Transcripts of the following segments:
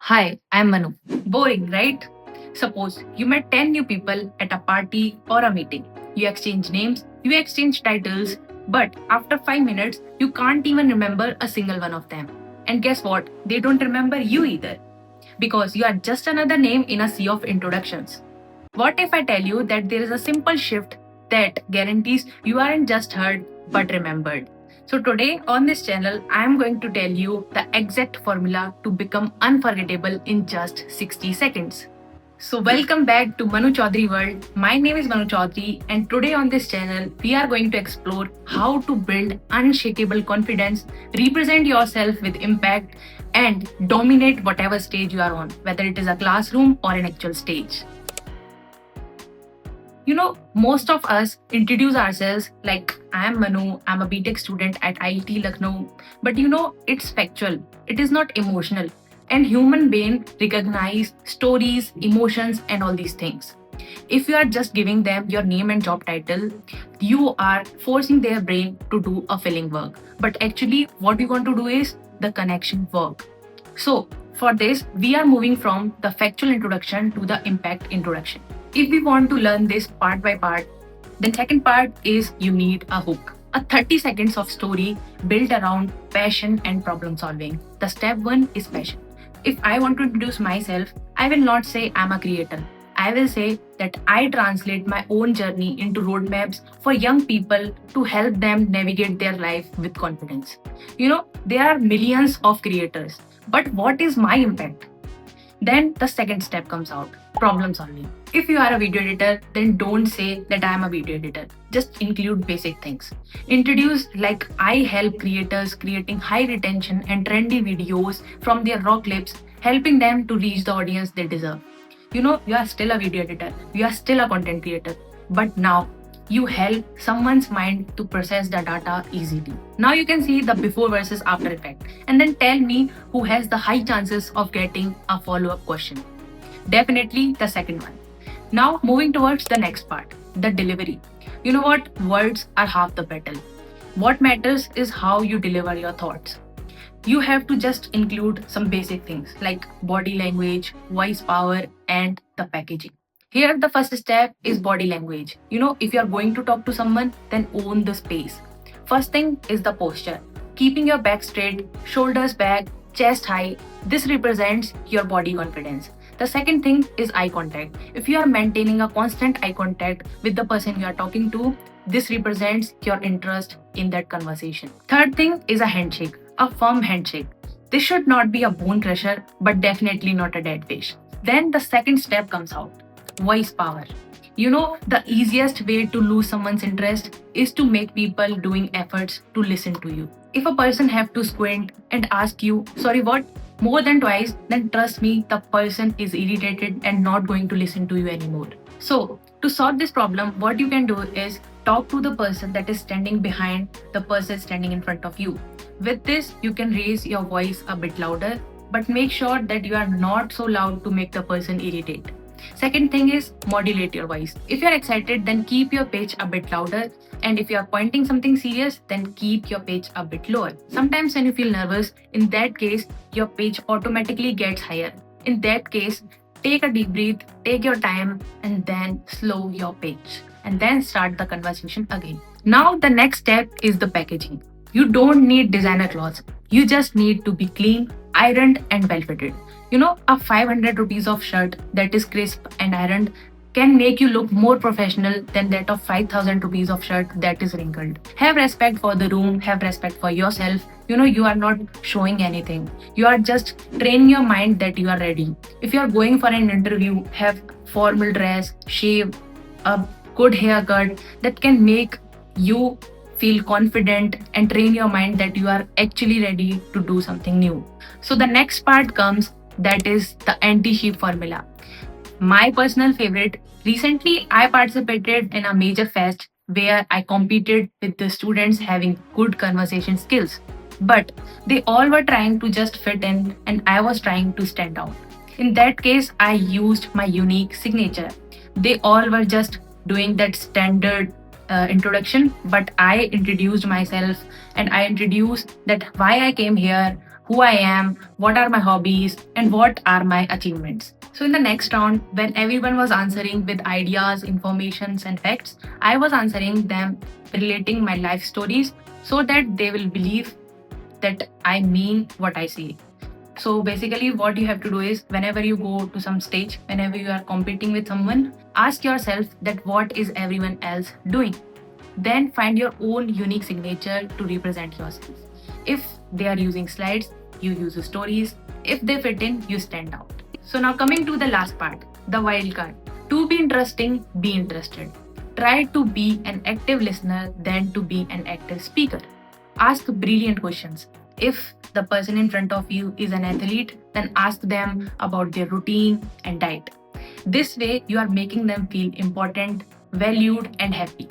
Hi, I'm Manu. Boring, right? Suppose you met 10 new people at a party or a meeting. You exchange names, you exchange titles, but after 5 minutes, you can't even remember a single one of them. And guess what? They don't remember you either because you are just another name in a sea of introductions. What if I tell you that there is a simple shift that guarantees you aren't just heard but remembered? So, today on this channel, I am going to tell you the exact formula to become unforgettable in just 60 seconds. So, welcome back to Manu Chaudhary World. My name is Manu Chaudhary, and today on this channel, we are going to explore how to build unshakable confidence, represent yourself with impact, and dominate whatever stage you are on, whether it is a classroom or an actual stage. Most of us introduce ourselves like I'm Manu, I'm a BTech student at IIT Lucknow. But it's factual, it is not emotional. And human brain recognize stories, emotions, and all these things. If you are just giving them your name and job title, you are forcing their brain to do a filling work. But actually, what we want to do is the connection work. So, for this, we are moving from the factual introduction to the impact introduction. If we want to learn this part by part, then second part is you need a hook. A 30 seconds of story built around passion and problem solving. The step 1 is passion. If I want to introduce myself, I will not say I'm a creator. I will say that I translate my own journey into roadmaps for young people to help them navigate their life with confidence. There are millions of creators, but what is my impact? Then the second step comes out, problem solving. If you are a video editor, then don't say that I am a video editor. Just include basic things. Introduce like I help creators creating high retention and trendy videos from their raw clips, helping them to reach the audience they deserve. You are still a video editor, you are still a content creator, but now you help someone's mind to process the data easily. Now you can see the before versus after effect, and then tell me who has the high chances of getting a follow-up question. Definitely the second one. Now moving towards the next part, the delivery. You know what? Words are half the battle. What matters is how you deliver your thoughts. You have to just include some basic things like body language, voice power, and the packaging. Here, the first step is body language. If you're going to talk to someone, then own the space. First thing is the posture. Keeping your back straight, shoulders back, chest high. This represents your body confidence. The second thing is eye contact. If you are maintaining a constant eye contact with the person you are talking to, this represents your interest in that conversation. Third thing is a handshake, a firm handshake. This should not be a bone crusher, but definitely not a dead fish. Then the second step comes out, voice power. The easiest way to lose someone's interest is to make people doing efforts to listen to you. If a person have to squint and ask you, sorry, what? More than twice, then trust me, the person is irritated and not going to listen to you anymore. So, to solve this problem, what you can do is talk to the person that is standing behind the person standing in front of you. With this, you can raise your voice a bit louder, but make sure that you are not so loud to make the person irritate. Second thing is modulate your voice. If you're excited, then keep your pitch a bit louder. And if you're pointing something serious, then keep your pitch a bit lower. Sometimes when you feel nervous, in that case, your pitch automatically gets higher. In that case, take a deep breath, take your time, and then slow your pitch. And then start the conversation again. Now the next step is the packaging. You don't need designer clothes. You just need to be clean, ironed, and well fitted. A 500 rupees of shirt that is crisp and ironed can make you look more professional than that of 5,000 rupees of shirt that is wrinkled. Have respect for the room, have respect for yourself. You are not showing anything. You are just training your mind that you are ready. If you are going for an interview, have formal dress, shave, a good haircut that can make you feel confident and train your mind that you are actually ready to do something new. So the next part comes, that is the anti-sheep formula. My personal favorite, recently I participated in a major fest where I competed with the students having good conversation skills. But they all were trying to just fit in and I was trying to stand out. In that case, I used my unique signature. They all were just doing that standard introduction, but I introduced myself and I introduced that why I came here, who I am, what are my hobbies, and what are my achievements. So, in the next round, when everyone was answering with ideas, informations, and facts, I was answering them relating my life stories so that they will believe that I mean what I say. So basically, what you have to do is whenever you go to some stage, whenever you are competing with someone, ask yourself that what is everyone else doing. Then find your own unique signature to represent yourself. If they are using slides, you use stories. If they fit in, you stand out. So now coming to the last part, the wild card. To be interesting, be interested. Try to be an active listener than to be an active speaker. Ask brilliant questions. If the person in front of you is an athlete, then ask them about their routine and diet. This way, you are making them feel important, valued, and happy.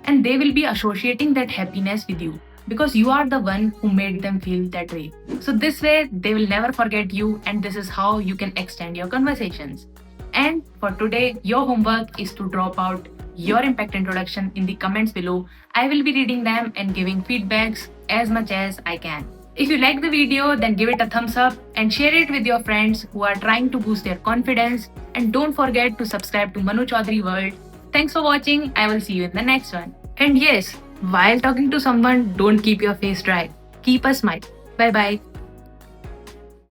And they will be associating that happiness with you because you are the one who made them feel that way. So, this way, they will never forget you, and this is how you can extend your conversations. And for today, your homework is to drop out your impact introduction in the comments below. I will be reading them and giving feedbacks as much as I can. If you like the video, then give it a thumbs up and share it with your friends who are trying to boost their confidence. And don't forget to subscribe to Manu Chaudhary World. Thanks for watching. I will see you in the next one. And yes, while talking to someone, don't keep your face dry. Keep a smile. Bye bye.